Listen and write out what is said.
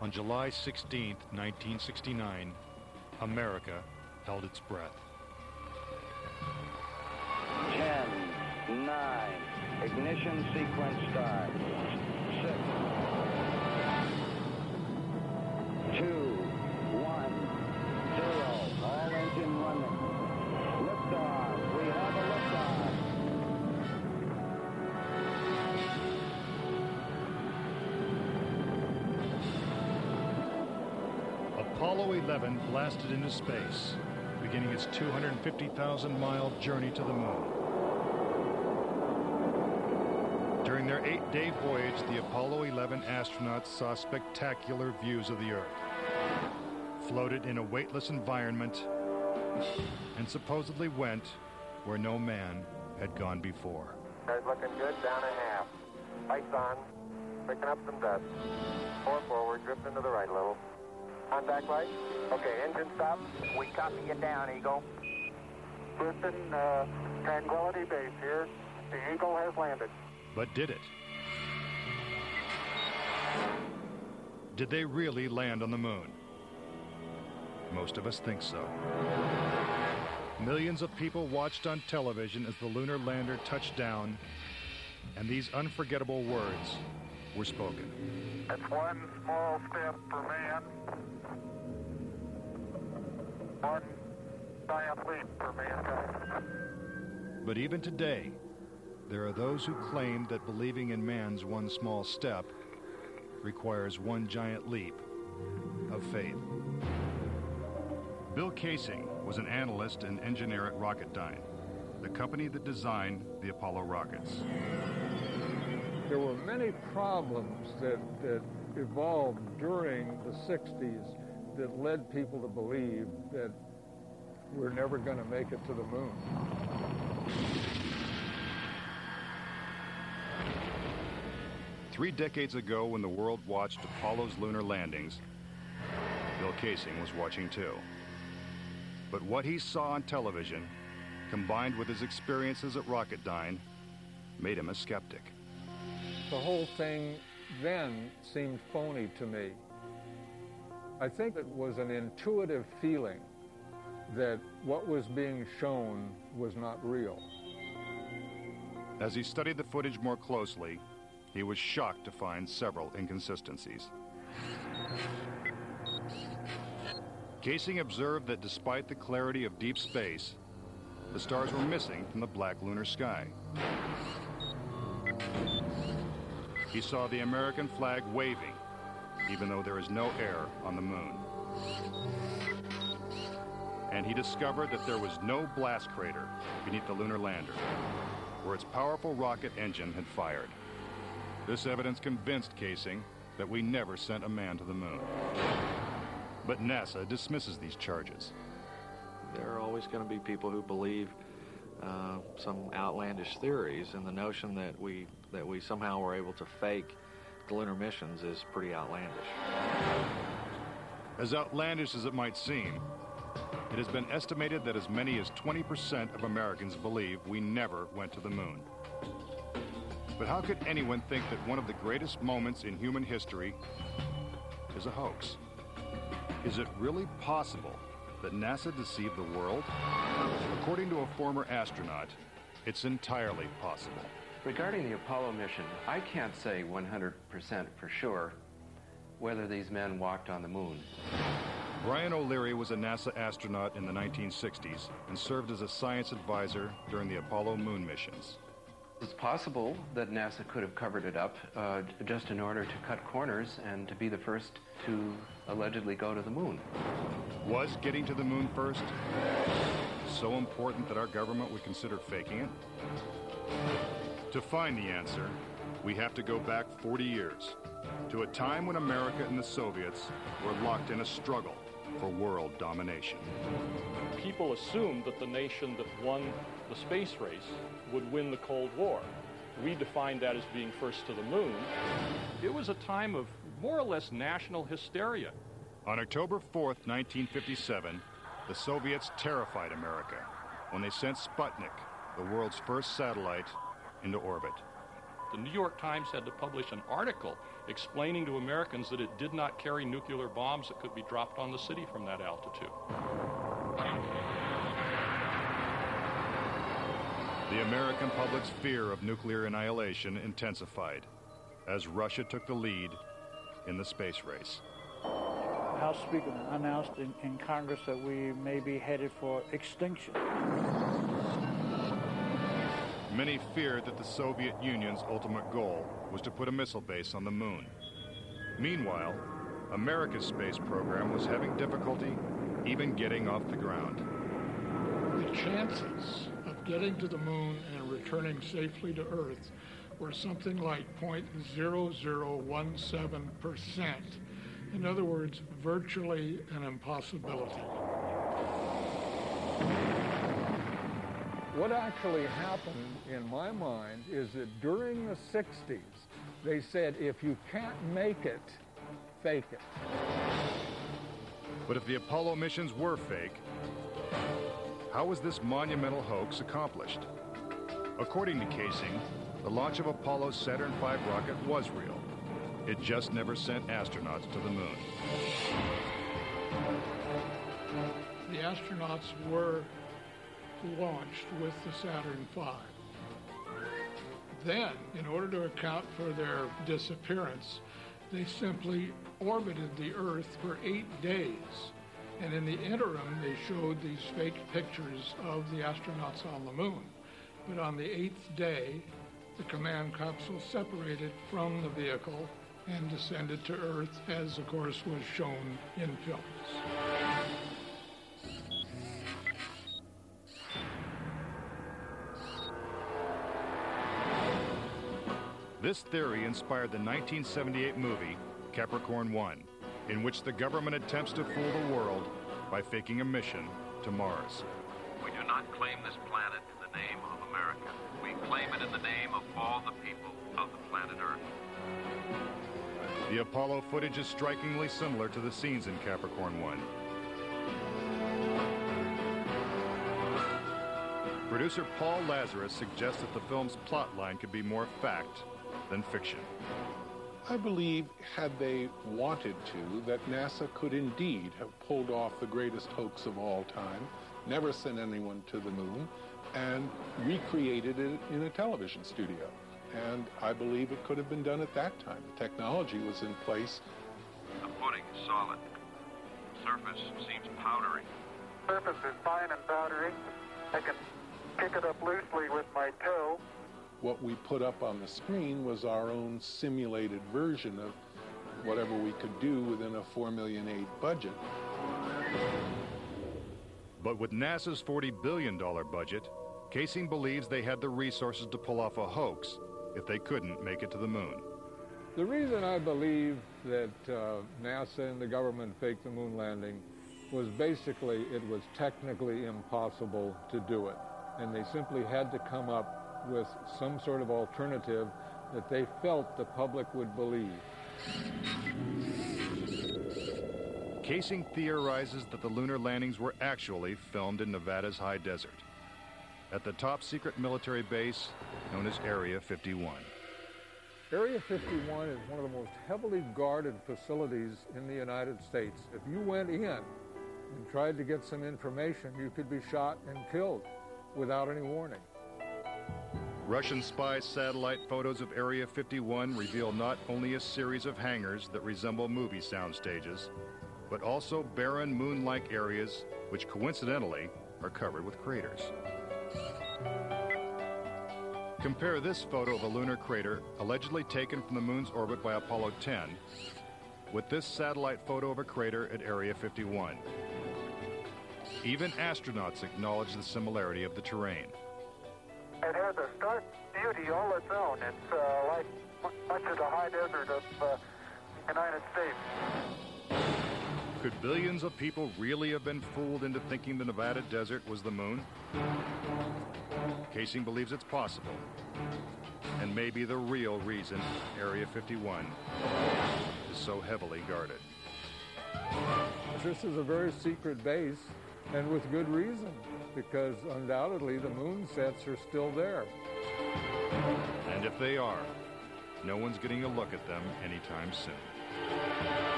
On July 16, 1969, America held its breath. 10, 9, ignition sequence start. 6, 2, 1, 0. All engine running. Liftoff. We have a liftoff. Apollo 11 blasted into space, beginning its 250,000-mile journey to the moon. During their 8-day voyage, the Apollo 11 astronauts saw spectacular views of the Earth, floated in a weightless environment, and supposedly went where no man had gone before. Guys looking good, down a half. Lights on, picking up some dust. 4 forward, drift into the right a little. Contact light. Okay, engine stop. We copy you down, Eagle. Houston, Tranquility Base here. The Eagle has landed. But did it? Did they really land on the moon? Most of us think so. Millions of people watched on television as the lunar lander touched down, and these unforgettable words were spoken. It's one small step for man, one giant leap for mankind. But even today, there are those who claim that believing in man's one small step requires one giant leap of faith. Bill Casing was an analyst and engineer at Rocketdyne, the company that designed the Apollo rockets. There were many problems that evolved during the 60s that led people to believe that we're never going to make it to the moon. Three decades ago, when the world watched Apollo's lunar landings, Bill Casing was watching too. But what he saw on television, combined with his experiences at Rocketdyne, made him a skeptic. The whole thing then seemed phony to me. I think it was an intuitive feeling that what was being shown was not real. As he studied the footage more closely, he was shocked to find several inconsistencies. Casing observed that despite the clarity of deep space, the stars were missing from the black lunar sky. He saw the American flag waving, even though there is no air on the moon. And he discovered that there was no blast crater beneath the lunar lander, where its powerful rocket engine had fired. This evidence convinced Casing that we never sent a man to the moon. But NASA dismisses these charges. There are always going to be people who believe some outlandish theories, and the notion that we somehow were able to fake the lunar missions is pretty outlandish. As outlandish as it might seem, it has been estimated that as many as 20% of Americans believe we never went to the moon. But how could anyone think that one of the greatest moments in human history is a hoax? Is it really possible that NASA deceived the world? According to a former astronaut, it's entirely possible. Regarding the Apollo mission, I can't say 100% for sure whether these men walked on the moon. Brian O'Leary was a NASA astronaut in the 1960s and served as a science advisor during the Apollo moon missions. It's possible that NASA could have covered it up just in order to cut corners and to be the first to allegedly go to the moon. Was getting to the moon first so important that our government would consider faking it? To find the answer, we have to go back 40 years, to a time when America and the Soviets were locked in a struggle for world domination. People assumed that the nation that won the space race would win the Cold War. We defined that as being first to the moon. It was a time of more or less national hysteria. On October 4th, 1957, the Soviets terrified America when they sent Sputnik, the world's first satellite, into orbit. The New York Times had to publish an article explaining to Americans that it did not carry nuclear bombs that could be dropped on the city from that altitude. The American public's fear of nuclear annihilation intensified as Russia took the lead in the space race. House Speaker announced in Congress that we may be headed for extinction. Many feared that the Soviet Union's ultimate goal was to put a missile base on the moon. Meanwhile, America's space program was having difficulty even getting off the ground. The chances of getting to the moon and returning safely to Earth were something like 0.0017%. In other words, virtually an impossibility. What actually happened in my mind is that during the 60s, they said, if you can't make it, fake it. But if the Apollo missions were fake, how was this monumental hoax accomplished? According to Casing, the launch of Apollo's Saturn V rocket was real. It just never sent astronauts to the moon. The astronauts were launched with the Saturn V. Then, in order to account for their disappearance, they simply orbited the Earth for 8 days. And in the interim, they showed these fake pictures of the astronauts on the moon. But on the 8th day, the command capsule separated from the vehicle and descended to Earth, as of course was shown in films. This theory inspired the 1978 movie Capricorn 1, in which the government attempts to fool the world by faking a mission to Mars. We do not claim this planet in the name of America. We claim it in the name of all the people of the planet Earth. The Apollo footage is strikingly similar to the scenes in Capricorn 1. Producer Paul Lazarus suggests that the film's plot line could be more fact than fiction. I believe, had they wanted to, that NASA could indeed have pulled off the greatest hoax of all time, never sent anyone to the moon, and recreated it in a television studio. And I believe it could have been done at that time. The technology was in place. The footing is solid. The surface seems powdery. Surface is fine and powdery. I can kick it up loosely with my toe. What we put up on the screen was our own simulated version of whatever we could do within a $4 million aid budget. But with NASA's $40 billion budget, Casing believes they had the resources to pull off a hoax if they couldn't make it to the moon. The reason I believe that NASA and the government faked the moon landing was basically it was technically impossible to do it. And they simply had to come up with some sort of alternative that they felt the public would believe. Casing theorizes that the lunar landings were actually filmed in Nevada's high desert, at the top secret military base known as Area 51. Area 51 is one of the most heavily guarded facilities in the United States. If you went in and tried to get some information, you could be shot and killed without any warning. Russian spy satellite photos of Area 51 reveal not only a series of hangars that resemble movie sound stages, but also barren moon-like areas which coincidentally are covered with craters. Compare this photo of a lunar crater allegedly taken from the moon's orbit by Apollo 10 with this satellite photo of a crater at Area 51. Even astronauts acknowledge the similarity of the terrain. It has a stark beauty all its own. It's like much of the high desert of the United States. Could billions of people really have been fooled into thinking the Nevada desert was the moon? Casing believes it's possible, and may be the real reason Area 51 is so heavily guarded. This is a very secret base, and with good reason, because undoubtedly the moon sets are still there. And if they are, No one's getting a look at them anytime soon.